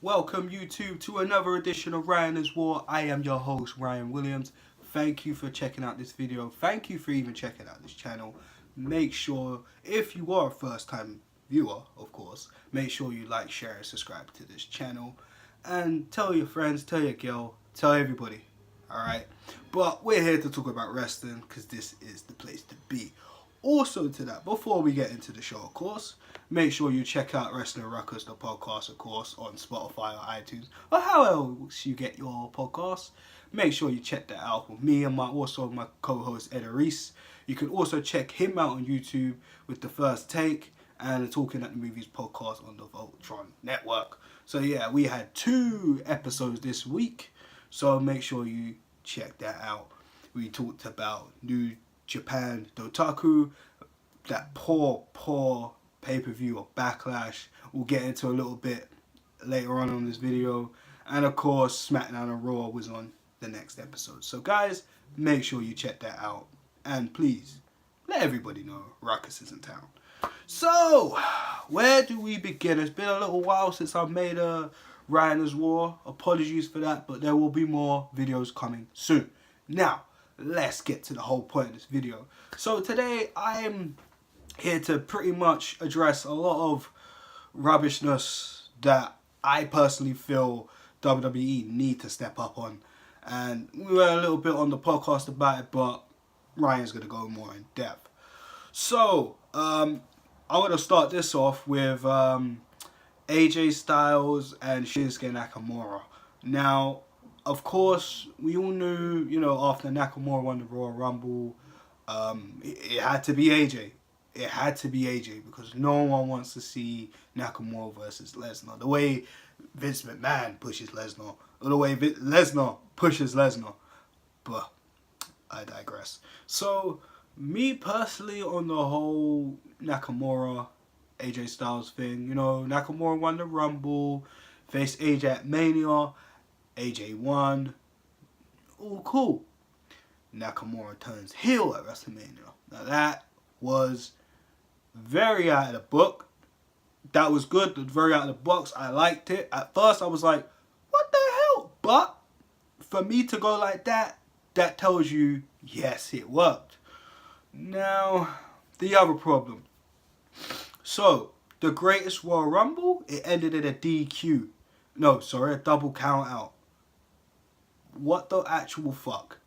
Welcome YouTube to another edition of Ryan is War. I am your host Ryan Williams. Thank you for checking out this video. Thank you for even checking out this channel. Make sure, if you are a first time viewer, of course, make sure you like, share and subscribe to this channel. And tell your friends, tell your girl, tell everybody. Alright? But we're here to talk about wrestling because this is the place to be. Also to that, before we get into the show, of course, make sure you check out Wrestling Ruckus, the podcast, of course, on Spotify or iTunes, or how else you get your podcasts. Make sure you check that out with me and my co-host Ed Reese. You can also check him out on YouTube with The First Take and the Talking at the Movies podcast on the Voltron Network. So yeah, we had 2 episodes this week, so make sure you check that out. We talked about New Japan Dotaku, that poor pay-per-view of Backlash. We'll get into a little bit later on this video. And of course, SmackDown and Raw was on the next episode. So guys, make sure you check that out. And please, let everybody know Ruckus is in town. So, where do we begin? It's been a little while since I've made a Ryan is War. Apologies for that, but there will be more videos coming soon. Now, let's get to the whole point of this video. So today I am here to pretty much address a lot of rubbishness that I personally feel WWE need to step up on. And we were a little bit on the podcast about it, but Ryan's going to go more in depth. So, I'm going to start this off with AJ Styles and Shinsuke Nakamura. Now, of course, we all knew, after Nakamura won the Royal Rumble, it had to be AJ. It had to be AJ because no one wants to see Nakamura versus Lesnar. The way Vince McMahon pushes Lesnar, or the way Lesnar pushes Lesnar. But I digress. So, me personally on the whole Nakamura, AJ Styles thing, Nakamura won the Rumble, faced AJ at Mania. AJ won. All cool. Nakamura turns heel at WrestleMania. Now that was very out of the book. That was good. Very out of the box. I liked it. At first I was like, what the hell? But for me to go like that, that tells you, yes, it worked. Now, the other problem. So, the greatest Royal Rumble, it ended in a DQ. No, sorry, a double count out. What the actual fuck?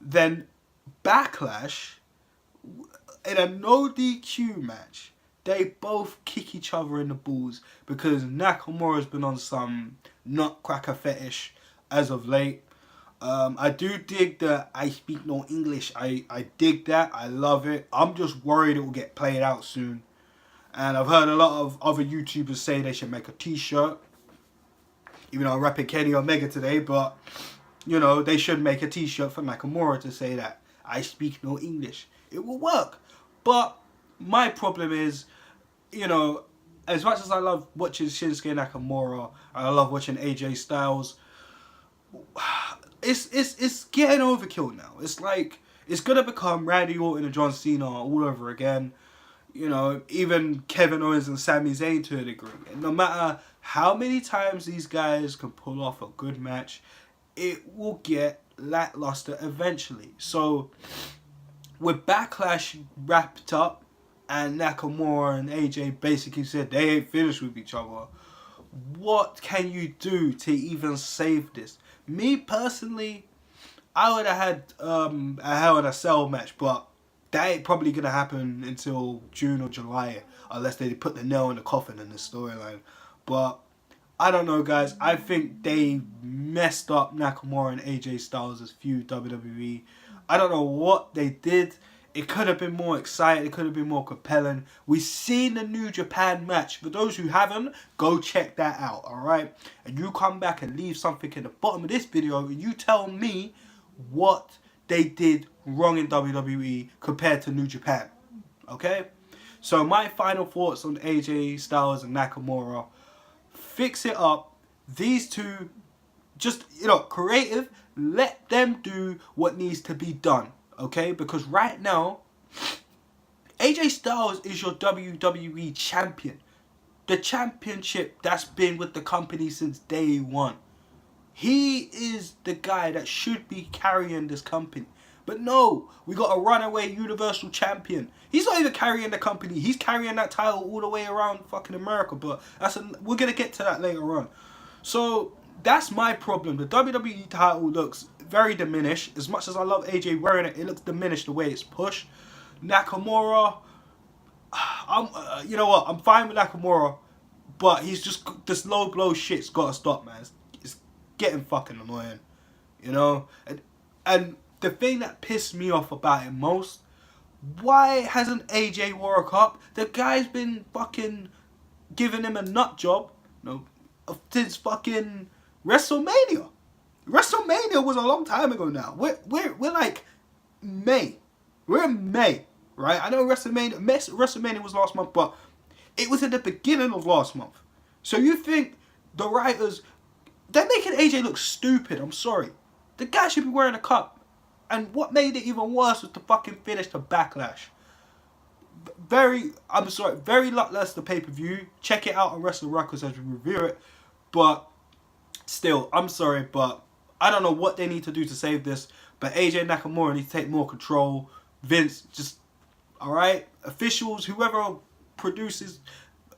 Then Backlash, in a no DQ match, they both kick each other in the balls because Nakamura's been on some nutcracker fetish as of late. I do dig the I speak no English. I dig that. I love it. I'm just worried it will get played out soon. And I've heard a lot of other YouTubers say they should make a t-shirt. Even though I'm rapping Kenny Omega today, but, they should make a t-shirt for Nakamura to say that I speak no English. It will work. But my problem is, as much as I love watching Shinsuke Nakamura, and I love watching AJ Styles, it's getting overkill now. It's like, it's going to become Randy Orton and John Cena all over again. Even Kevin Owens and Sami Zayn to a degree. And no matter how many times these guys can pull off a good match, it will get lackluster eventually. So, with Backlash wrapped up and Nakamura and AJ basically said they ain't finished with each other, what can you do to even save this? Me personally, I would have had a Hell in a Cell match, but that ain't probably going to happen until June or July, unless they put the nail in the coffin in this storyline. But, I don't know, guys. I think they messed up Nakamura and AJ Styles' feud, WWE. I don't know what they did. It could have been more exciting. It could have been more compelling. We've seen the New Japan match. For those who haven't, go check that out, alright? And you come back and leave something in the bottom of this video and you tell me what they did wrong in WWE compared to New Japan. Okay? So my final thoughts on AJ Styles and Nakamura. Fix it up. These two, just, creative. Let them do what needs to be done. Okay? Because right now, AJ Styles is your WWE champion. the championship that's been with the company since day one. He is the guy that should be carrying this company. But no, we got a runaway Universal Champion. He's not even carrying the company. He's carrying that title all the way around fucking America. But we're going to get to that later on. So that's my problem. The WWE title looks very diminished. As much as I love AJ wearing it, it looks diminished the way it's pushed. Nakamura, you know what? I'm fine with Nakamura. But he's just, this low blow shit's got to stop, man. It's getting fucking annoying. You know? And the thing that pissed me off about it most, why hasn't AJ wore a cup? The guy's been fucking giving him a nut job, since fucking WrestleMania. WrestleMania was a long time ago now. We're like May. We're in May, right? I know WrestleMania was last month, but it was at the beginning of last month. So you think the writers, they're making AJ look stupid, I'm sorry. The guy should be wearing a cup. And what made it even worse was the fucking finish to Backlash. Very luckless, the pay-per-view. Check it out on Wrestle Records as we review it. But still, I'm sorry, but I don't know what they need to do to save this. But AJ Nakamura needs to take more control. Vince, just, alright? Officials, whoever produces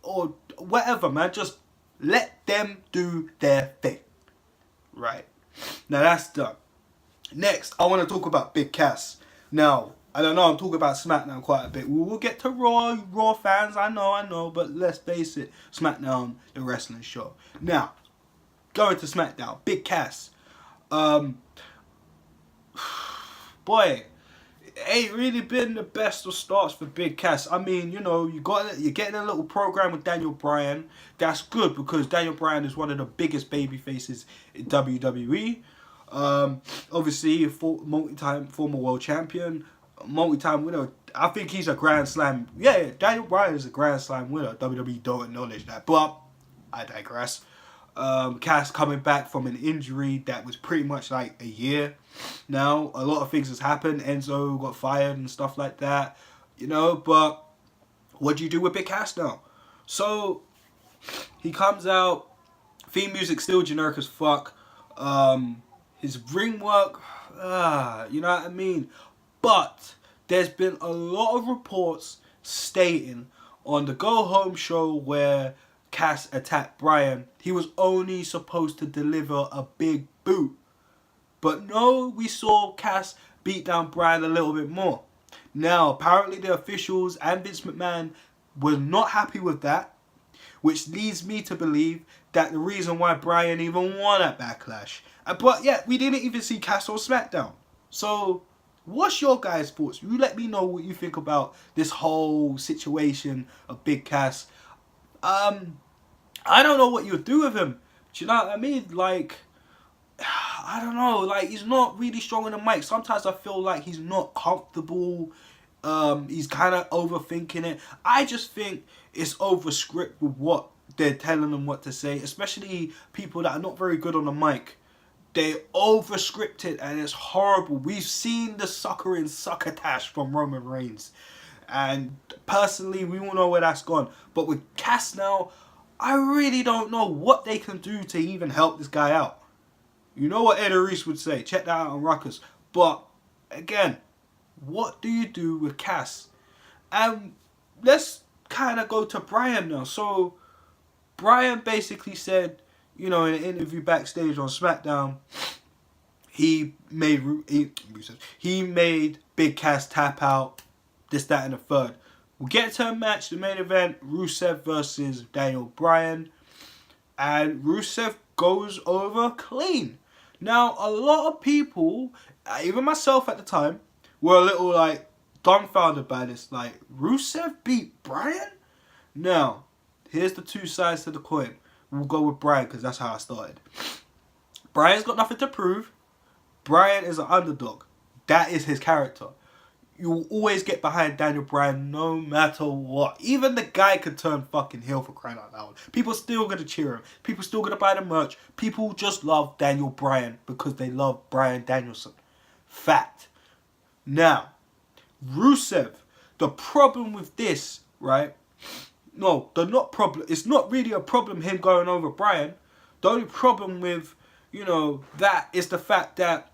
or whatever, man, just let them do their thing. Right. Now that's done. Next, I want to talk about Big Cass. Now, I don't know, I'm talking about SmackDown quite a bit. We will get to Raw, you Raw fans, I know, but let's face it, SmackDown, the wrestling show. Now, going to SmackDown, Big Cass. Boy, it ain't really been the best of starts for Big Cass. I mean, you know, you're getting a little program with Daniel Bryan. That's good because Daniel Bryan is one of the biggest baby faces in WWE. Obviously, multi-time former world champion, multi-time winner. I think he's a Grand Slam. Yeah, Daniel Bryan is a Grand Slam winner. WWE don't acknowledge that, but I digress. Cass coming back from an injury that was pretty much like a year now. A lot of things has happened. Enzo got fired and stuff like that, you know. But what do you do with Big Cass now? So he comes out. Theme music still generic as fuck. His ring work, you know what I mean? But there's been a lot of reports stating on the Go Home show where Cass attacked Bryan, he was only supposed to deliver a big boot. But no, we saw Cass beat down Bryan a little bit more. Now, apparently the officials and Vince McMahon were not happy with that, which leads me to believe that the reason why Bryan even won at Backlash. But yeah, we didn't even see Cass on SmackDown. So, what's your guys' thoughts? You let me know what you think about this whole situation of Big Cass. I don't know what you would do with him. Do you know what I mean? Like, I don't know. Like, he's not really strong on the mic. Sometimes I feel like he's not comfortable. He's kind of overthinking it. I just think it's over script with what they're telling them what to say. Especially people that are not very good on the mic. They over script it and it's horrible. We've seen the sucker succotash from Roman Reigns. And personally, we all know where that's gone. But with Cass now, I really don't know what they can do to even help this guy out. You know what Eddie Reese would say. Check that out on Ruckus. But, again, what do you do with Cass? And let's kind of go to Bryan now. So, Bryan basically said, you know, in an interview backstage on SmackDown, he made Big Cass tap out, this, that, and the third. We'll get to a match, the main event, Rusev versus Daniel Bryan. And Rusev goes over clean. Now, a lot of people, even myself at the time, were a little, like, dumbfounded by this. Like, Rusev beat Bryan? Now, here's the two sides to the coin. We'll go with Bryan because that's how I started. Bryan's got nothing to prove. Bryan is an underdog. That is his character. You will always get behind Daniel Bryan no matter what. Even the guy could turn fucking heel, for crying out loud. People are still going to cheer him. People are still going to buy the merch. People just love Daniel Bryan because they love Bryan Danielson. Fact. Now, Rusev. The problem with this, right? no, the not problem. It's not really a problem him going over Bryan. The only problem with, you know, that is the fact that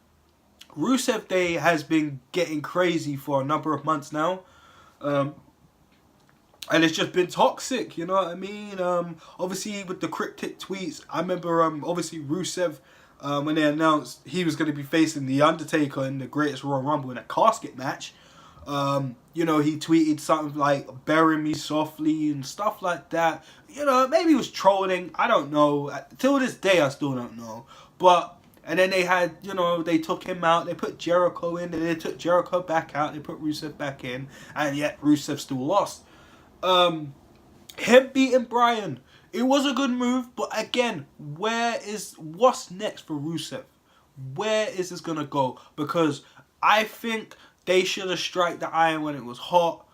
Rusev Day has been getting crazy for a number of months now. And it's just been toxic, you know what I mean? Obviously, with the cryptic tweets, I remember, obviously, Rusev, when they announced he was going to be facing The Undertaker in the Greatest Royal Rumble in a casket match, you know, he tweeted something like, "Bury me softly," and stuff like that. You know, maybe he was trolling, I don't know. Till this day, I still don't know. But, and then they had, you know, they took him out, they put Jericho in, and they took Jericho back out, they put Rusev back in, and yet Rusev still lost. Him beating Bryan, it was a good move, but again, what's next for Rusev? Where is this gonna go? Because I think they should have struck the iron when it was hot.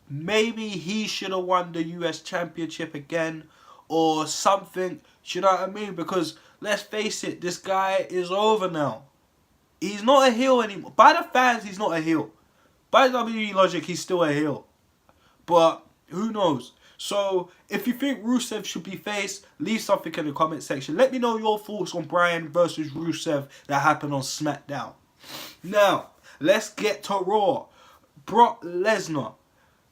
Maybe he should have won the US Championship again, or something. Do you know what I mean? Because let's face it, this guy is over now. He's not a heel anymore. By the fans, he's not a heel. By WWE logic, he's still a heel. But who knows? So, if you think Rusev should be faced, leave something in the comment section. Let me know your thoughts on Bryan versus Rusev that happened on SmackDown. Now, let's get to Raw. Brock Lesnar,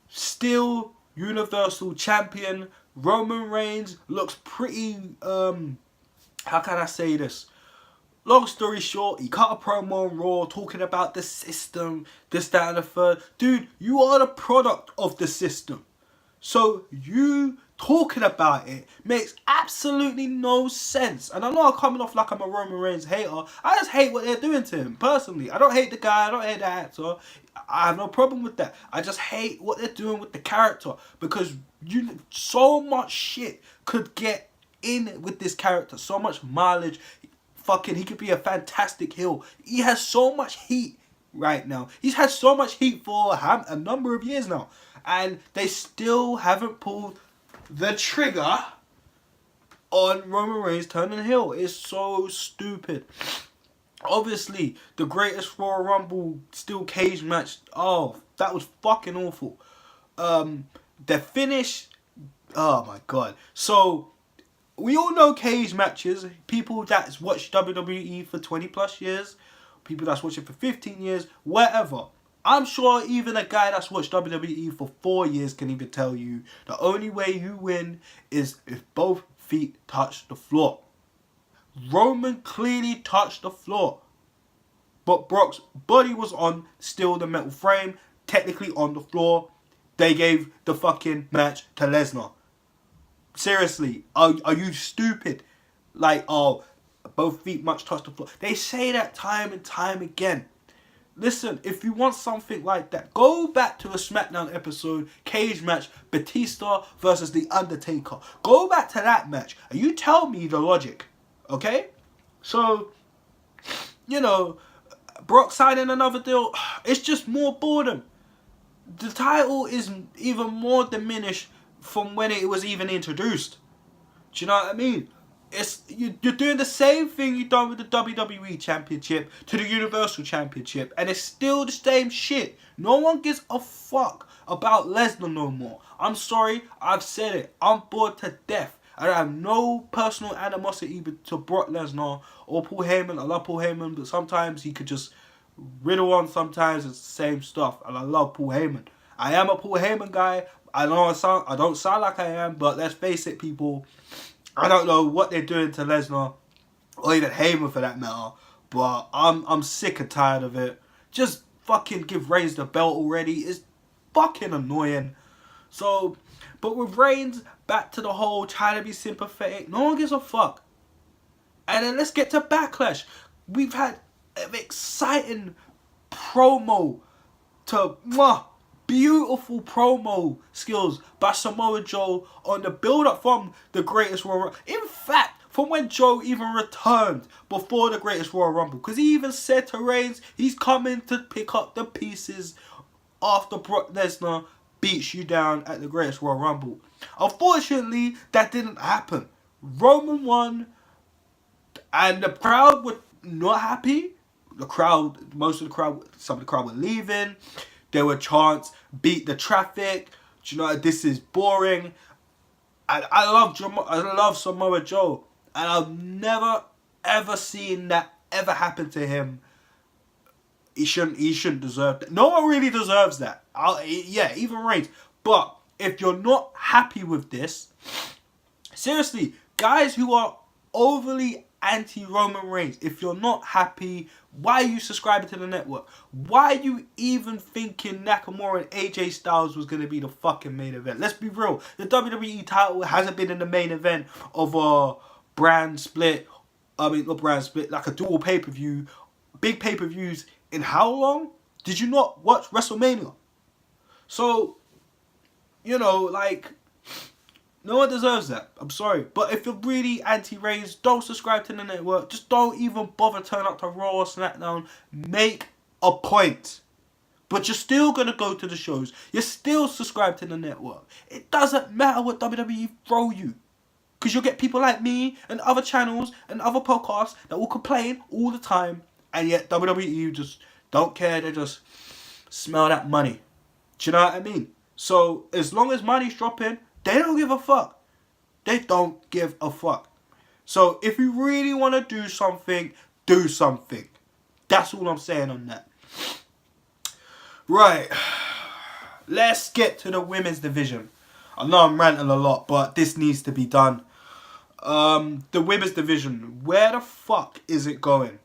still Universal Champion. Roman Reigns looks pretty, how can I say this? Long story short, he cut a promo on Raw talking about the system, this, that, and the third. Dude, you are the product of the system. So you talking about it makes absolutely no sense. And I'm not coming off like I'm a Roman Reigns hater. I just hate what they're doing to him, personally. I don't hate the guy, I don't hate the actor. I have no problem with that. I just hate what they're doing with the character. Because so much shit could get in with this character. So much mileage. Fucking, he could be a fantastic heel. He has so much heat right now. He's had so much heat for a number of years now. And they still haven't pulled the trigger on Roman Reigns turning heel. It's so stupid. Obviously, the Greatest Royal Rumble steel cage match. Oh, that was fucking awful. The finish. Oh my god. So, we all know cage matches. People that's watched WWE for 20 plus years. People that's watched it for 15 years. Whatever. I'm sure even a guy that's watched WWE for 4 years can even tell you the only way you win is if both feet touch the floor. Roman clearly touched the floor. But Brock's body was on still the metal frame, technically on the floor. They gave the fucking match to Lesnar. Seriously, are you stupid? Like, oh, both feet much touch the floor. They say that time and time again. Listen, if you want something like that, go back to a SmackDown episode, cage match, Batista versus The Undertaker. Go back to that match and you tell me the logic, okay? So, you know, Brock signing another deal, it's just more boredom. The title is even more diminished from when it was even introduced. Do you know what I mean? You're doing the same thing you've done with the WWE Championship to the Universal Championship, and it's still the same shit. No one gives a fuck about Lesnar no more. I'm sorry, I've said it. I'm bored to death. I have no personal animosity to Brock Lesnar or Paul Heyman. I love Paul Heyman, but sometimes he could just riddle on. Sometimes it's the same stuff, and I love Paul Heyman. I am a Paul Heyman guy. I don't sound like I am, but let's face it, people. I don't know what they're doing to Lesnar, or even Heyman for that matter, but I'm sick and tired of it. Just fucking give Reigns the belt already. It's fucking annoying. So, but with Reigns, back to the whole trying to be sympathetic, no one gives a fuck. And then let's get to Backlash. We've had an exciting promo to beautiful promo skills by Samoa Joe on the build-up from the Greatest Royal Rumble. In fact, from when Joe even returned before the Greatest Royal Rumble. Because he even said to Reigns, he's coming to pick up the pieces after Brock Lesnar beats you down at the Greatest Royal Rumble. Unfortunately, that didn't happen. Roman won, and the crowd were not happy. The crowd, some of the crowd were leaving. There were chants, beat the traffic, you know, this is boring. I love Samoa Joe, and I've never ever seen that ever happen to him. He shouldn't deserve that. No one really deserves that. Yeah, even Reigns. But if you're not happy with this, seriously, guys who are overly anti-Roman Reigns, if you're not happy, why are you subscribing to the network? Why are you even thinking Nakamura and AJ Styles was going to be the fucking main event? Let's be real. The WWE title hasn't been in the main event of a brand split. I mean, not brand split, like a dual pay-per-view. Big pay-per-views in how long? Did you not watch WrestleMania? So, you know, like, no one deserves that. I'm sorry. But if you're really anti-Reigns, don't subscribe to the network. Just don't even bother turning up to Raw or SmackDown. Make a point. But you're still going to go to the shows. You're still subscribed to the network. It doesn't matter what WWE throw you. Because you'll get people like me and other channels and other podcasts that will complain all the time. And yet WWE just don't care. They just smell that money. Do you know what I mean? So as long as money's dropping, they don't give a fuck. They don't give a fuck. So if you really want to do something, do something. That's all I'm saying on that. Right. Let's get to the women's division. I know I'm ranting a lot, but this needs to be done. The women's division. Where the fuck is it going?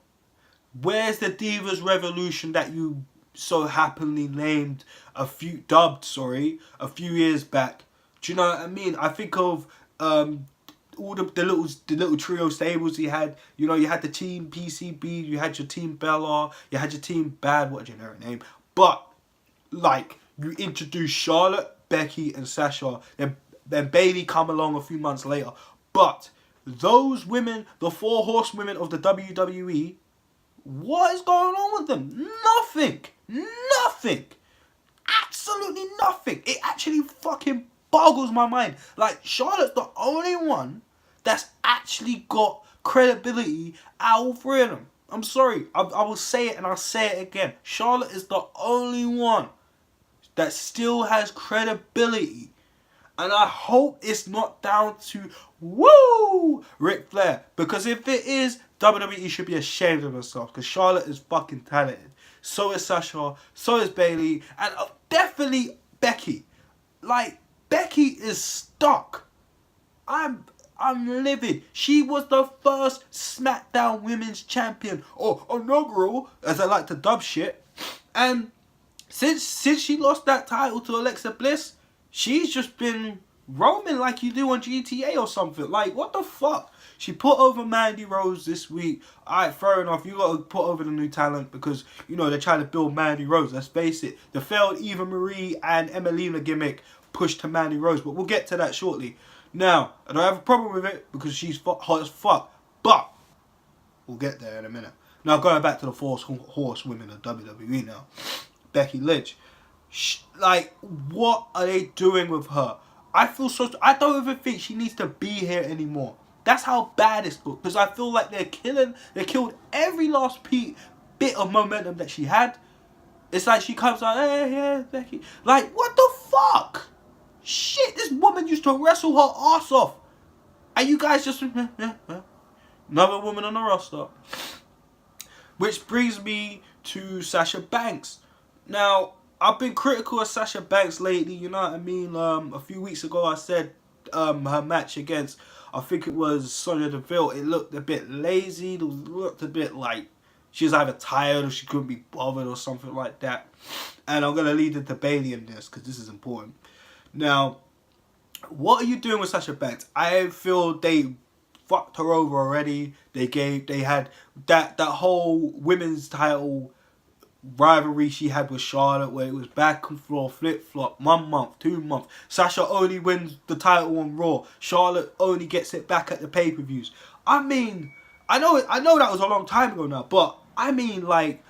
Where's the Divas Revolution that you so happily named a few years back? Do you know what I mean? I think of all the little trio stables he had. You know, you had the team PCB, you had your team Bella, you had your team Bad, what a generic name. But like, you introduced Charlotte, Becky, and Sasha. Then Bayley come along a few months later. But those women, the 4 horsewomen of the WWE, what is going on with them? Nothing. Nothing. Absolutely nothing. It actually fucking boggles my mind. Like, Charlotte's the only one that's actually got credibility out of all 3 of them. I'm sorry. I will say it and I'll say it again. Charlotte is the only one that still has credibility. And I hope it's not down to, woo, Ric Flair. Because if it is, WWE should be ashamed of themselves. Because Charlotte is fucking talented. So is Sasha. So is Bayley. And definitely Becky. Like, Becky is stuck. I'm livid. She was the first SmackDown Women's Champion. Or inaugural, as I like to dub shit. And since she lost that title to Alexa Bliss, she's just been roaming like you do on GTA or something. Like, what the fuck? She put over Mandy Rose this week. Alright, fair enough. You got to put over the new talent because, you know, they're trying to build Mandy Rose. Let's face it. The failed Eva Marie and Emelina gimmick pushed to Mandy Rose. But we'll get to that shortly. Now, I don't have a problem with it because she's hot as fuck. But we'll get there in a minute. Now, going back to the 4 horsewomen of WWE now. Becky Lynch. Like, what are they doing with her? I don't even think she needs to be here anymore. That's how bad it's looked. Because I feel like they killed every last bit of momentum that she had. It's like she comes out, hey, yeah, Becky. Like, what the fuck? Shit, this woman used to wrestle her ass off. And you guys just, another woman on the roster. Which brings me to Sasha Banks. Now, I've been critical of Sasha Banks lately, you know what I mean? A few weeks ago I said her match against, I think it was Sonya Deville, it looked a bit lazy, it looked a bit like she was either tired or she couldn't be bothered or something like that. And I'm going to lead it to Bayley in this because this is important. Now, what are you doing with Sasha Banks? I feel they fucked her over already. They had that whole women's title rivalry she had with Charlotte where it was back and forth, flip-flop, 1 month, 2 months. Sasha only wins the title on Raw. Charlotte only gets it back at the pay-per-views. I mean, I know that was a long time ago now, but I mean, like,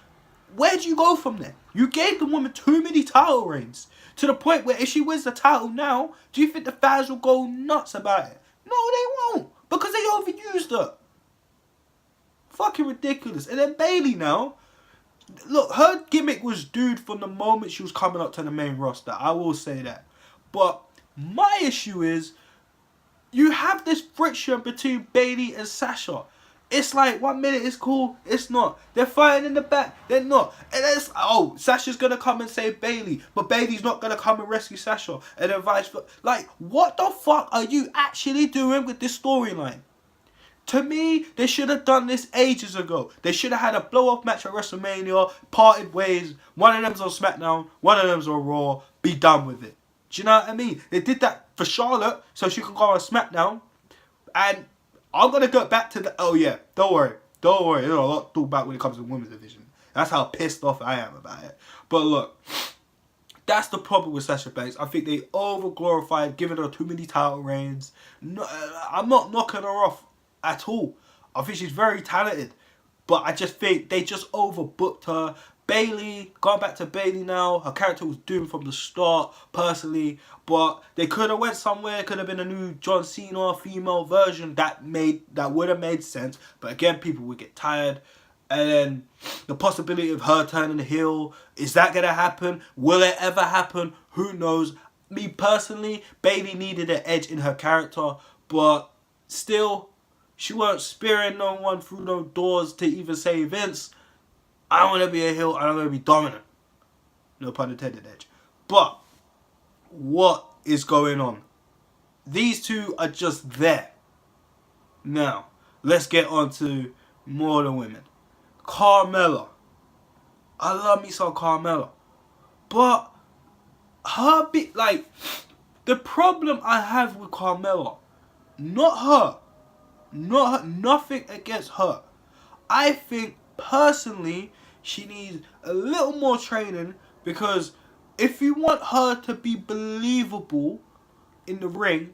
where do you go from there? You gave the woman too many title reigns to the point where if she wins the title now, do you think the fans will go nuts about it? No, they won't, because they overused her. Fucking ridiculous. And then Bayley now, look, her gimmick was dude from the moment she was coming up to the main roster. I will say that. But my issue is, you have this friction between Bayley and Sasha. It's like 1 minute it's cool, it's not. They're fighting in the back, they're not. And then it's, oh, Sasha's gonna come and save Bayley, but Bayley's not gonna come and rescue Sasha, and then vice versa. Like, what the fuck are you actually doing with this storyline? To me, they should have done this ages ago. They should have had a blow-off match at WrestleMania, parted ways, one of them's on SmackDown, one of them's on Raw, be done with it. Do you know what I mean? They did that for Charlotte, so she can go on SmackDown, and I'm going to go back to the... Oh, yeah. Don't worry. There's a lot to talk about when it comes to the women's division. That's how pissed off I am about it. But look, that's the problem with Sasha Banks. I think they over-glorified, giving her too many title reigns. No, I'm not knocking her off at all. I think she's very talented. But I just think they just overbooked her. Bayley, going back to Bayley now, her character was doomed from the start, personally. But they could have went somewhere. It could have been a new John Cena female version that would have made sense. But again, people would get tired. And then the possibility of her turning heel, is that going to happen? Will it ever happen? Who knows? Me personally, Bayley needed an edge in her character. But still, she weren't spearing no one through no doors to even say, Vince, I want to be a heel and I'm going to be dominant. No pun intended, Edge. But what is going on? These two are just there. Now, let's get on to more of the women. Carmella. I love me some Carmella. But her the problem I have with Carmella, not her, nothing against her. I think personally she needs a little more training, because if you want her to be believable in the ring,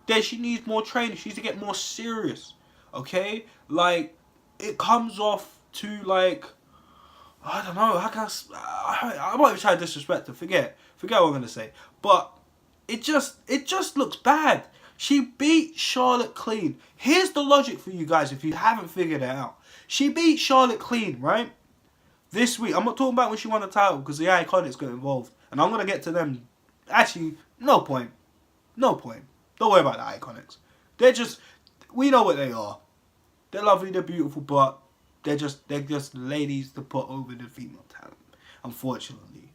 then she needs more training. She needs to get more serious. Okay? Like, it comes off to like, I don't know, I'm not even trying to disrespect her. Forget what I'm gonna say. But it just looks bad. She beat Charlotte clean. Here's the logic for you guys if you haven't figured it out. She beat Charlotte clean, right? This week. I'm not talking about when she won the title, because the Iconics got involved. And I'm going to get to them. Actually, no point. Don't worry about the Iconics. They're just, we know what they are. They're lovely, they're beautiful, but they're just ladies to put over the female talent, unfortunately.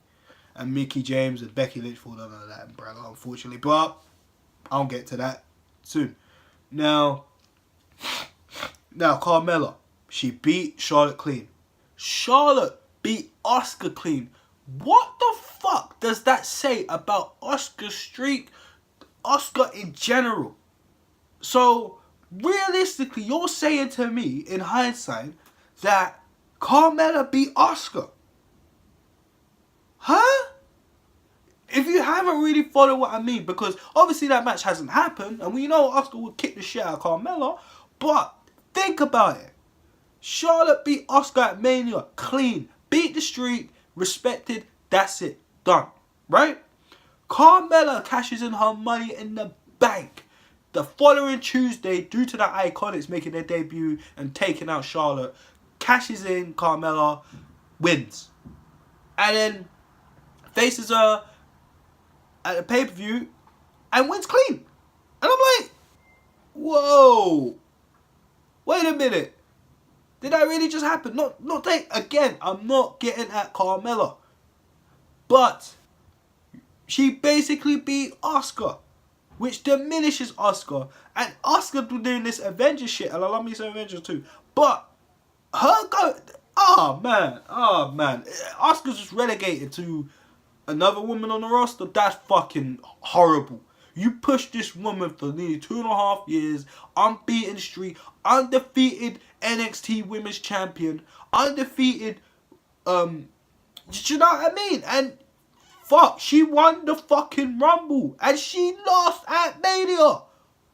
And Mickie James and Becky Lynch fall under that umbrella, unfortunately. But I'll get to that soon. Now, Carmella. She beat Charlotte clean. Charlotte beat Asuka clean. What the fuck does that say about Asuka's streak? Asuka in general. So, realistically, you're saying to me, in hindsight, that Carmella beat Asuka. Huh? If you haven't really followed what I mean, because obviously that match hasn't happened, and we know Asuka would kick the shit out of Carmella, but think about it. Charlotte beat Asuka at Mania clean, beat the streak, respected, that's it, done, right? Carmella cashes in her money in the bank the following Tuesday due to the Iconics making their debut and taking out Charlotte. Cashes in, Carmella wins, and then faces her at the pay-per-view and wins clean. And I'm like, whoa, wait a minute. Did that really just happen? Again, I'm not getting at Carmella. But she basically beat Asuka, which diminishes Asuka. And Asuka doing this Avengers shit, and I love me some Avengers too. But her go, oh man. Asuka's just relegated to another woman on the roster. That's fucking horrible. You pushed this woman for nearly 2.5 years, unbeaten streak, undefeated NXT Women's Champion, undefeated, do you know what I mean? And fuck, she won the fucking Rumble, and she lost at Mania.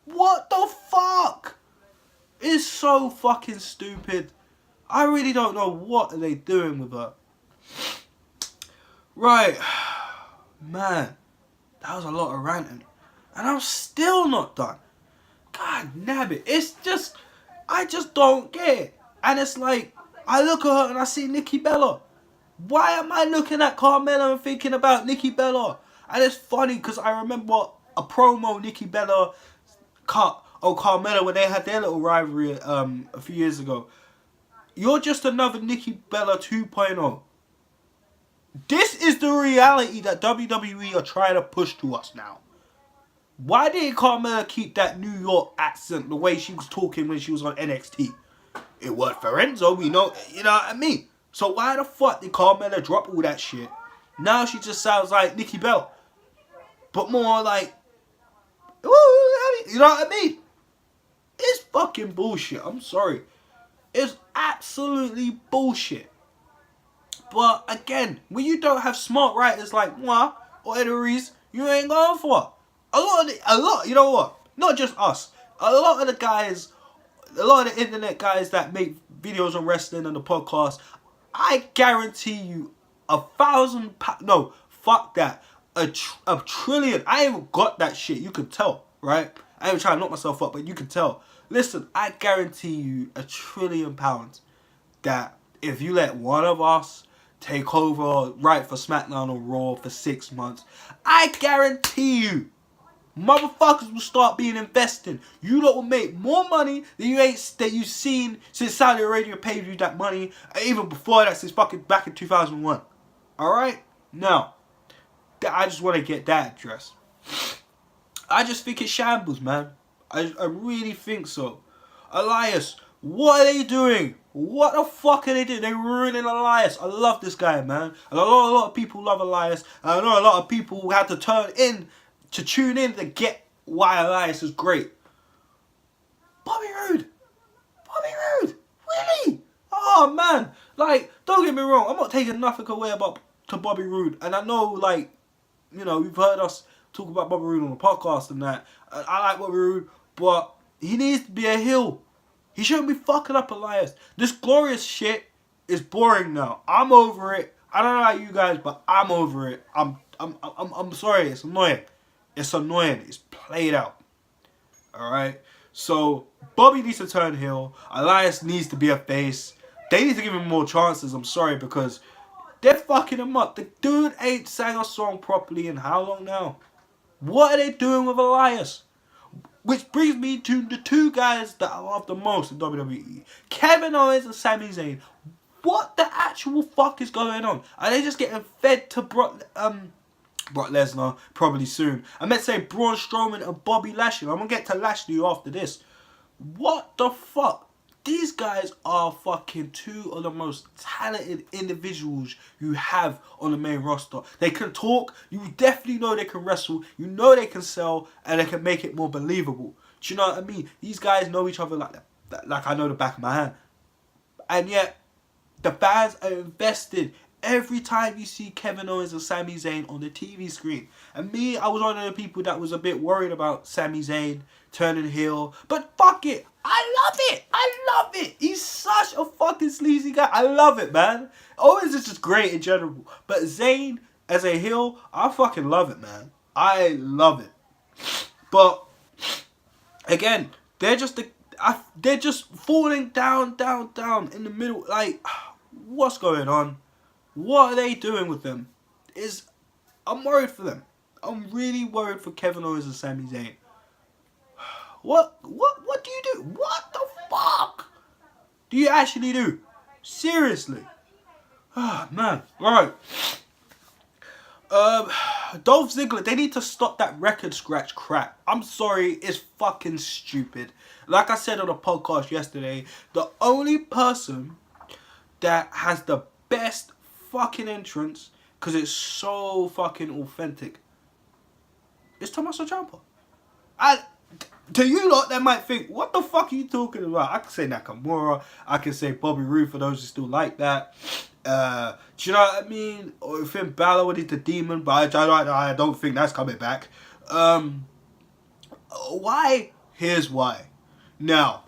What the fuck? It's so fucking stupid. I really don't know what they're doing with her. Right, man, that was a lot of ranting. And I'm still not done. God damn it. It's just, I just don't get it. And it's like, I look at her and I see Nikki Bella. Why am I looking at Carmella and thinking about Nikki Bella? And it's funny because I remember a promo Nikki Bella Carmella when they had their little rivalry a few years ago. You're just another Nikki Bella 2.0. This is the reality that WWE are trying to push to us now. Why didn't Carmella keep that New York accent the way she was talking when she was on NXT? It worked for Enzo, you know what I mean? So why the fuck did Carmella drop all that shit? Now she just sounds like Nikki Bella. But more like, you know what I mean? It's fucking bullshit. I'm sorry. It's absolutely bullshit. But again, when you don't have smart writers like moi or Eddie Reese, you ain't going for it. You know what? Not just us. A lot of the guys, a lot of the internet guys that make videos on wrestling and the podcast, I guarantee you 1,000, no, fuck that. A trillion. I ain't even got that shit. You can tell, right? I ain't trying to knock myself up, but you can tell. Listen, I guarantee you £1 trillion that if you let one of us take over right for SmackDown or Raw for 6 months, I guarantee you motherfuckers will start being investing. You lot will make more money than you've seen since Saudi Arabia paid you that money, even before that, since fucking back in 2001. Alright? Now, I just want to get that addressed. I just think it's shambles, man. I really think so. Elias, what are they doing? What the fuck are they doing? They're ruining Elias. I love this guy, man. And I know a lot of people love Elias. And I know a lot of people had to tune in to get why Elias is great. Bobby Roode. Really? Oh, man. Like, don't get me wrong. I'm not taking nothing away to Bobby Roode. And I know, like, you know, you've heard us talk about Bobby Roode on the podcast and that. I like Bobby Roode, but he needs to be a heel. He shouldn't be fucking up Elias. This glorious shit is boring now. I'm over it. I don't know about you guys, but I'm over it. I'm sorry. It's annoying. It's annoying. It's played out. Alright? So, Bobby needs to turn heel. Elias needs to be a face. They need to give him more chances. I'm sorry, because they're fucking him up. The dude ain't sang a song properly in how long now? What are they doing with Elias? Which brings me to the two guys that I love the most in WWE. Kevin Owens and Sami Zayn. What the actual fuck is going on? Are they just getting fed to Brock Lesnar probably soon? I meant to say Braun Strowman and Bobby Lashley. I'm going to get to Lashley after this. What the fuck? These guys are fucking two of the most talented individuals you have on the main roster. They can talk. You definitely know they can wrestle. You know they can sell. And they can make it more believable. Do you know what I mean? These guys know each other like I know the back of my hand. And yet, the fans are invested every time you see Kevin Owens and Sami Zayn on the TV screen. And me, I was one of the people that was a bit worried about Sami Zayn turning heel. But fuck it. I love it. He's such a fucking sleazy guy. I love it, man. Owens is just great in general. But Zayn as a heel, I fucking love it, man. I love it. But again, they're just falling down in the middle. Like, what's going on? What are they doing with them? I'm worried for them. I'm really worried for Kevin Owens and Sami Zayn. What do you do? What the fuck do you actually do? Seriously. Ah, man. Right. Dolph Ziggler, they need to stop that record scratch crap. I'm sorry, it's fucking stupid. Like I said on the podcast yesterday, the only person that has the best fucking entrance, because it's so fucking authentic, is Tommaso Ciampa. To you lot, they might think, what the fuck are you talking about? I can say Nakamura. I can say Bobby Roode for those who still like that. Do you know what I mean? Or Finn Balor when he's the demon, but I don't think that's coming back. Why? Here's why. Now,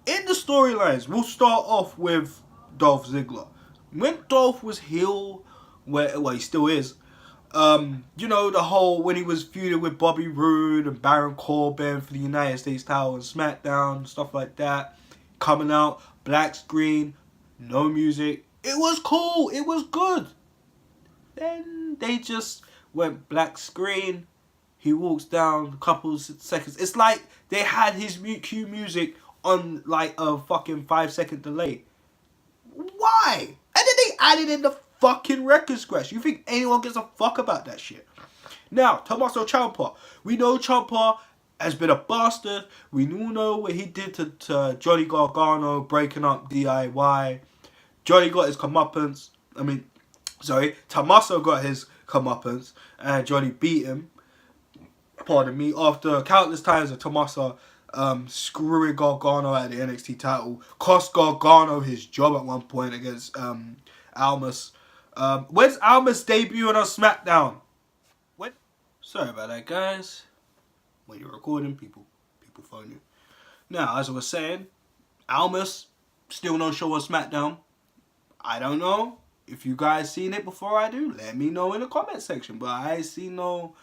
in the storylines, we'll start off with Dolph Ziggler. When Dolph was heel, well, he still is. You know, the whole when he was feuding with Bobby Roode and Baron Corbin for the United States title and SmackDown, stuff like that. Coming out, black screen, no music. It was cool. It was good. Then they just went black screen, He walks down a couple of seconds. It's like they had his cue music on like a fucking 5-second delay. Why? And then they added in the fucking record scratch. You think anyone gives a fuck about that shit? Now, Tommaso Ciampa. We know Ciampa has been a bastard. We all know what he did to Johnny Gargano, breaking up DIY. Johnny got his comeuppance. Tommaso got his comeuppance, and Johnny beat him. Pardon me. After countless times of Tommaso screwing Gargano at the NXT title, cost Gargano his job at one point against Almas. When's Almas debuting on SmackDown? When? Sorry about that, guys. When you're recording, people phone you. Now, as I was saying, Almas still no show on SmackDown. I don't know if you guys seen it before I do. Let me know in the comment section. But I ain't seen no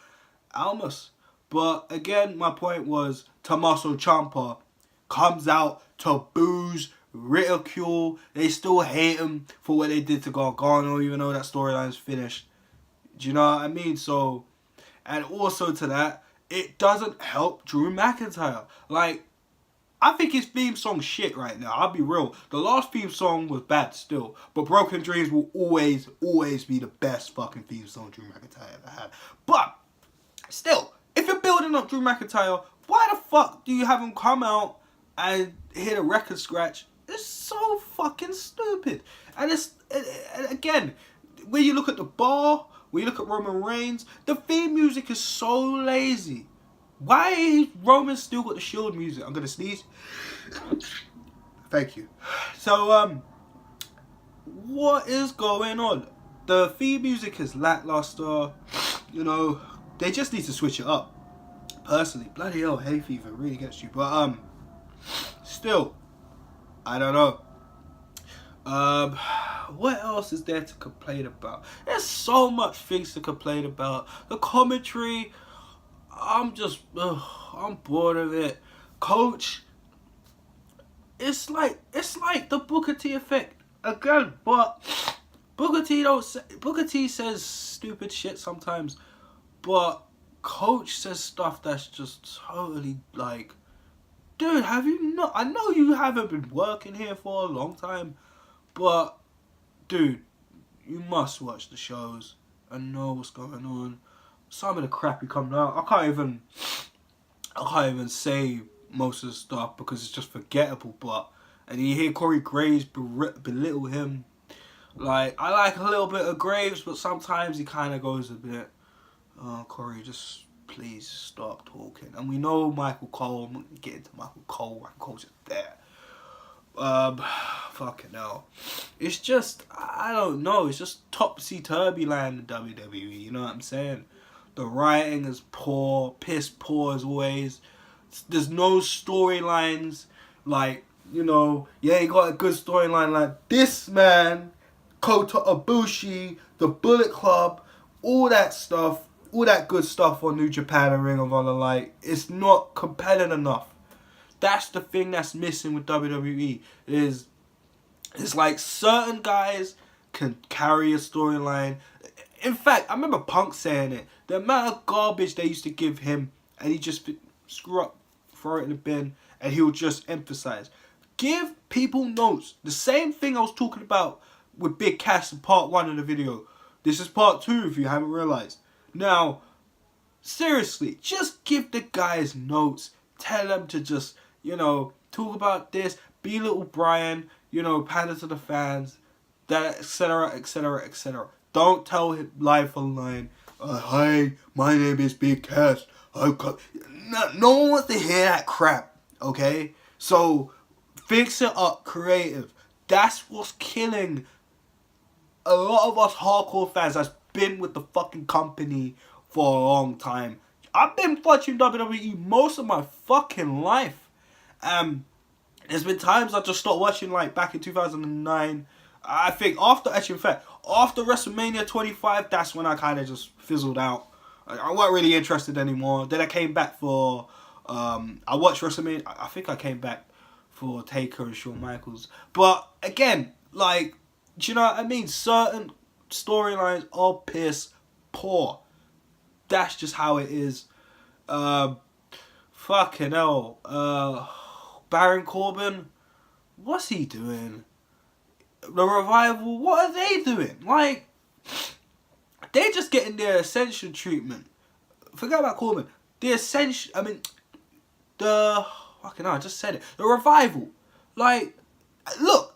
Almas. But again, my point was Tommaso Ciampa comes out to booze, ridicule. They still hate him for what they did to Gargano, even though that storyline's finished. Do you know what I mean? So, and also to that, it doesn't help Drew McIntyre. Like, I think his theme song's shit right now. I'll be real. The last theme song was bad still. But Broken Dreams will always be the best fucking theme song Drew McIntyre ever had. But, still, if you're building up Drew McIntyre, why the fuck do you have him come out and hit a record scratch? It's so fucking stupid. And again, when you look at the bar, when you look at Roman Reigns, the theme music is so lazy. Why is Roman still got the Shield music? I'm gonna sneeze. Thank you. So, what is going on? The theme music is lackluster. You know, they just need to switch it up. Personally, bloody hell, hay fever really gets you. But still, I don't know. What else is there to complain about? There's so much things to complain about. The commentary, I'm bored of it. Coach, it's like the Booker T effect again. But Booker T says stupid shit sometimes, but Coach says stuff that's just totally like, dude, have you not? I know you haven't been working here for a long time, but dude, you must watch the shows and know what's going on. Some of the crap you come out, I can't even say most of the stuff because it's just forgettable. But and you hear Corey Graves belittle him. Like, I like a little bit of Graves, but sometimes he kind of goes a bit, oh, Corey, just please stop talking. And we know Michael Cole. I'm going to get into Michael Cole. Michael Cole's just there. Fucking hell. It's just, I don't know. It's just topsy-turvy land in WWE. You know what I'm saying? The writing is poor. Piss poor as always. There's no storylines. Like, you know, yeah, you got a good storyline like this man, Kota Ibushi, the Bullet Club, all that stuff, all that good stuff on New Japan and Ring of Honor. Like, it's not compelling enough. That's the thing that's missing with WWE. It's like certain guys can carry a storyline. In fact, I remember Punk saying it. The amount of garbage they used to give him, and he just screw up, throw it in the bin, and he'll just emphasize. Give people notes. The same thing I was talking about with Big Cass in part 1 of the video. This is part 2 if you haven't realized. Now, seriously, just give the guys notes. Tell them to just, you know, talk about this. Be little Brian, you know, pander to the fans, that, etc., etc., etc. Don't tell him live online, hi, my name is Big Cass. No one wants to hear that crap, okay? So, fix it up, creative. That's what's killing a lot of us hardcore fans that's been with the fucking company for a long time. I've been watching WWE most of my fucking life. There's been times I just stopped watching, like back in 2009. I think after WrestleMania 25, that's when I kind of just fizzled out. I wasn't really interested anymore. Then I came back for, I watched WrestleMania. I think I came back for Taker and Shawn Michaels. But again, like, do you know what I mean? Certain storylines are piss poor. That's just how it is. Fucking hell. Baron Corbin, what's he doing? The Revival, what are they doing? Like, they just getting their Ascension treatment. Forget about Corbin. The Ascension, fucking hell, I just said it. The Revival. Like, look,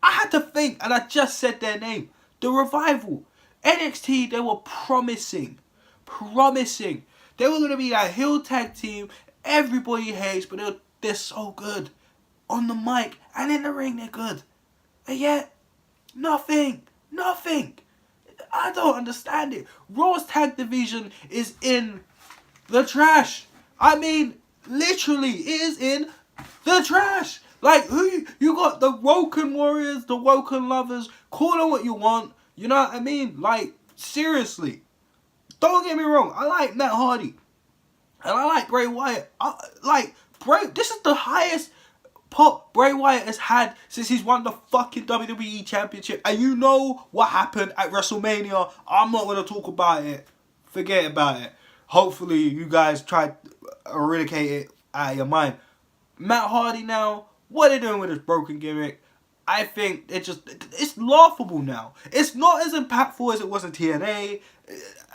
I had to think, and I just said their name. The Revival. NXT, they were promising. They were going to be that heel tag team everybody hates, but they're so good. On the mic and in the ring, they're good. And yet, nothing. I don't understand it. Raw's tag division is in the trash. I mean, literally, it is in the trash. Like, who you got? The Woken Warriors, the Woken Lovers. Call them what you want. You know what I mean? Like, seriously. Don't get me wrong. I like Matt Hardy. And I like Bray Wyatt. This is the highest pop Bray Wyatt has had since he's won the fucking WWE Championship. And you know what happened at WrestleMania. I'm not going to talk about it. Forget about it. Hopefully you guys try to eradicate it out of your mind. Matt Hardy now, what are they doing with this broken gimmick? I think it's laughable now. It's not as impactful as it was in TNA.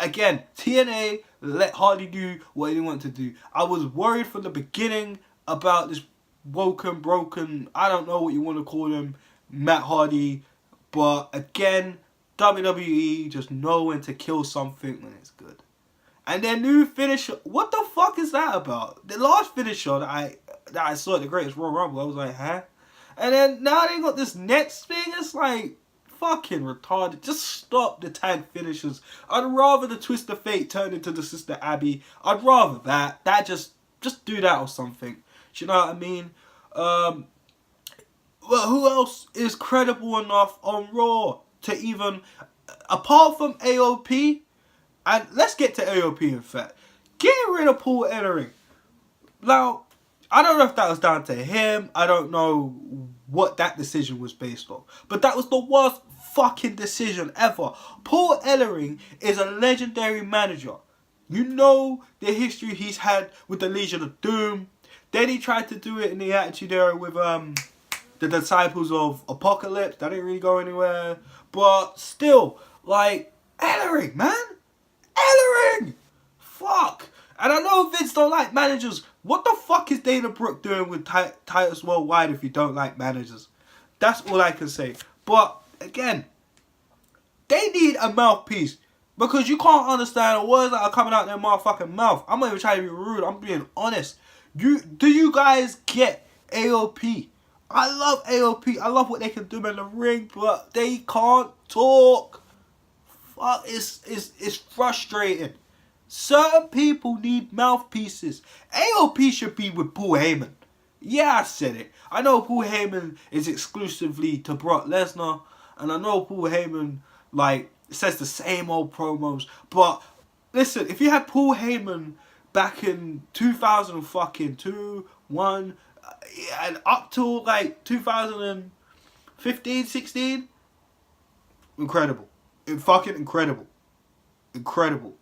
Again, TNA let Hardy do what he wanted to do. I was worried from the beginning about this broken, I don't know what you want to call him, Matt Hardy. But again, WWE just know when to kill something when it's good. And their new finisher, what the fuck is that about? The last finisher that I saw at the Greatest Royal Rumble, I was like, huh? And then now they got this next thing. It's like fucking retarded. Just stop the tag finishers. I'd rather the Twist of Fate turn into the Sister Abby. I'd rather that. Just do that or something. Do you know what I mean? Well, who else is credible enough on Raw to even, apart from AOP, and let's get to AOP in fact, getting rid of Paul Ellering. Now, I don't know if that was down to him. I don't know what that decision was based on. But that was the worst fucking decision ever. Paul Ellering is a legendary manager. You know the history he's had with the Legion of Doom. Then he tried to do it in the Attitude Era with the Disciples of Apocalypse. That didn't really go anywhere. But still, like, Ellering, man. Ellering! Fuck. And I know Vince don't like managers. What the fuck is Dana Brooke doing with Titus Worldwide if you don't like managers? That's all I can say. But, again, they need a mouthpiece. Because you can't understand the words that are coming out their motherfucking mouth. I'm not even trying to be rude. I'm being honest. Do you guys get AOP? I love AOP. I love what they can do in the ring. But they can't talk. Fuck, it's frustrating. Certain people need mouthpieces. AOP should be with Paul Heyman. Yeah, I said it. I know Paul Heyman is exclusively to Brock Lesnar. And I know Paul Heyman, like, says the same old promos. But, listen, if you had Paul Heyman back in 2002, 1, and up till, like, 2015, 16, incredible. Fucking incredible. Incredible.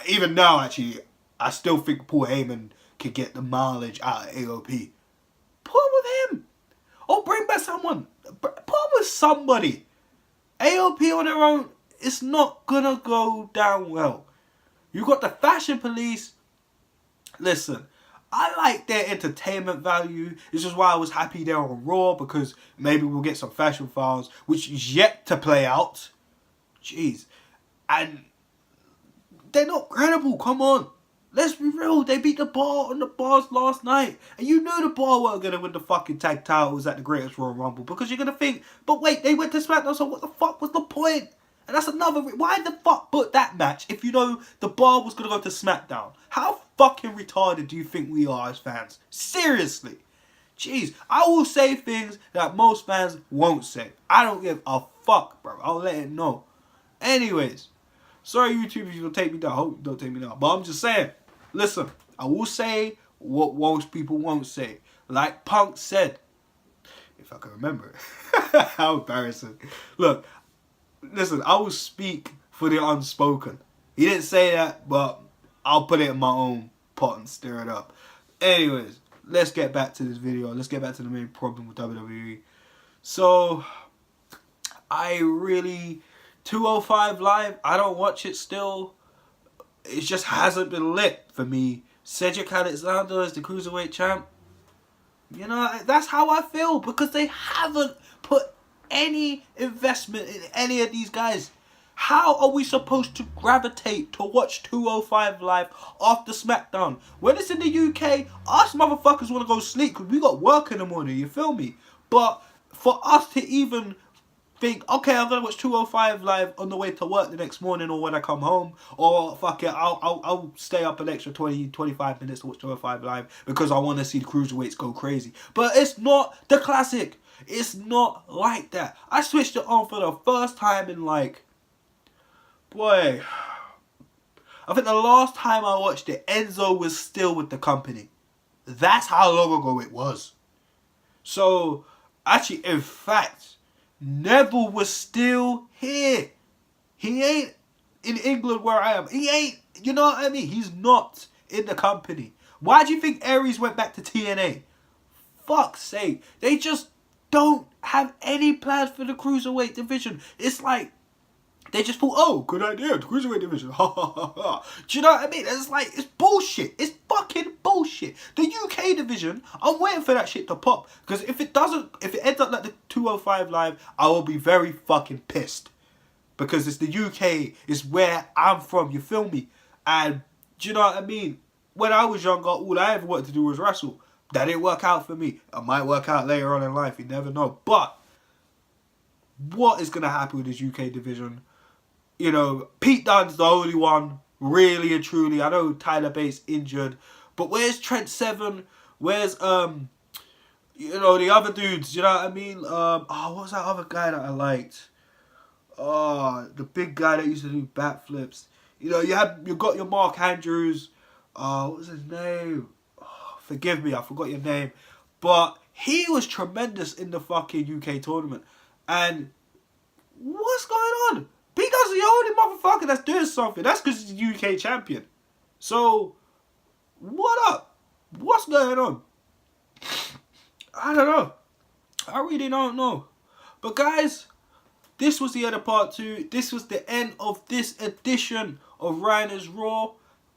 Even now, actually, I still think Paul Heyman could get the mileage out of AOP. Put him with him. Or bring back someone. Put him with somebody. AOP on their own, it's not gonna go down well. You got the Fashion Police. Listen, I like their entertainment value. This is why I was happy they're on Raw, because maybe we'll get some Fashion Files, which is yet to play out. Jeez. And they're not credible, come on. Let's be real, they beat the Bar on the bars last night. And you knew the Bar weren't going to win the fucking tag titles at the Greatest Royal Rumble. Because you're going to think, but wait, they went to SmackDown, so what the fuck was the point? And that's another, why the fuck put that match if you know the Bar was going to go to SmackDown? How fucking retarded do you think we are as fans? Seriously. Jeez, I will say things that most fans won't say. I don't give a fuck, bro. I'll let it know. Anyways. Sorry, YouTube, if you don't take me down. I hope you don't take me down. But I'm just saying, listen, I will say what most people won't say. Like Punk said, if I can remember it. How embarrassing. Look, listen, I will speak for the unspoken. He didn't say that, but I'll put it in my own pot and stir it up. Anyways, let's get back to this video. Let's get back to the main problem with WWE. So, I really... 205 Live, I don't watch it still. It just hasn't been lit for me. Cedric Alexander is the Cruiserweight champ. You know, that's how I feel. Because they haven't put any investment in any of these guys. How are we supposed to gravitate to watch 205 Live after SmackDown? When it's in the UK, us motherfuckers want to go sleep because we got work in the morning, you feel me? But for us to even think, okay, I'm going to watch 205 Live on the way to work the next morning or when I come home, or fuck it, I'll stay up an extra 20-25 minutes to watch 205 Live because I want to see the Cruiserweights go crazy. But it's not the classic. It's not like that. I switched it on for the first time in like... Boy, I think the last time I watched it, Enzo was still with the company. That's how long ago it was. So, actually, in fact, Neville was still here. He ain't in England where I am. He ain't, you know what I mean? He's not in the company. Why do you think Aries went back to TNA? Fuck's sake. They just don't have any plans for the Cruiserweight division. It's like, they just thought, oh, good idea, the Cruiserweight division. Ha ha ha ha. Do you know what I mean? It's like, it's bullshit. It's fucking bullshit. The UK division, I'm waiting for that shit to pop. Because if it ends up like the 205 Live, I will be very fucking pissed. Because it's the UK, it's where I'm from, you feel me? And, do you know what I mean? When I was younger, all I ever wanted to do was wrestle. That didn't work out for me. It might work out later on in life, you never know. But, what is going to happen with this UK division? You know, Pete Dunne's the only one, really and truly. I know Tyler Bates injured, but where's Trent Seven? Where's you know, the other dudes? You know what I mean? Oh, what was that other guy that I liked? Oh, the big guy that used to do backflips. You know, you got your Mark Andrews. What was his name? Oh, forgive me, I forgot your name. But he was tremendous in the fucking UK tournament. And what's going on? Pete Dunne's the only motherfucker that's doing something. That's because he's the UK champion. So, what up? What's going on? I don't know. I really don't know. But guys, this was the end of part 2. This was the end of this edition of Ryan's Raw.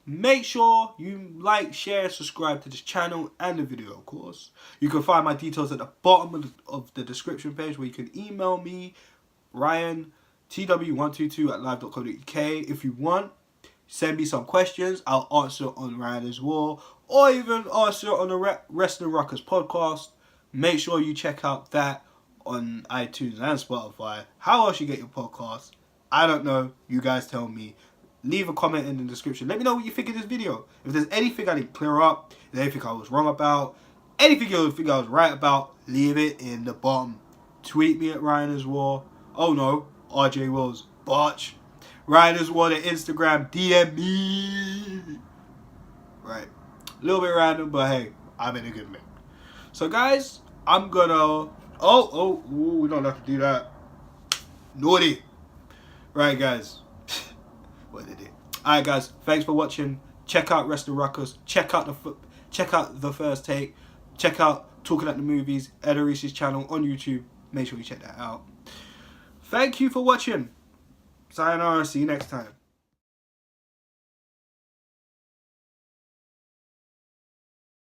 Make sure you like, share, subscribe to this channel and the video, of course. You can find my details at the bottom of the description page where you can email me, Ryan, tw122@live.co.uk. If you want, send me some questions. I'll answer on Ryan as well, or even answer on the Wrestling Ruckus podcast. Make sure you check out that on iTunes and Spotify. How else you get your podcast? I don't know. You guys tell me. Leave a comment in the description. Let me know what you think of this video. If there's anything I need to clear up, if there's anything I was wrong about, anything you think I was right about, leave it in the bottom. Tweet me at Ryan as well. Oh no. RJ Wills, botch. Ryan as well on Instagram, DM me. Right. A little bit random, but hey, I'm in a good mood. So guys, I'm gonna... Oh, we don't have to do that. Naughty. Right, guys. What did it? Alright, guys. Thanks for watching. Check out Wrestling Ruckus. Check out the First Take. Check out Talking at the Movies, Ed Reese's channel on YouTube. Make sure you check that out. Thank you for watching. Sayonara. See you next time.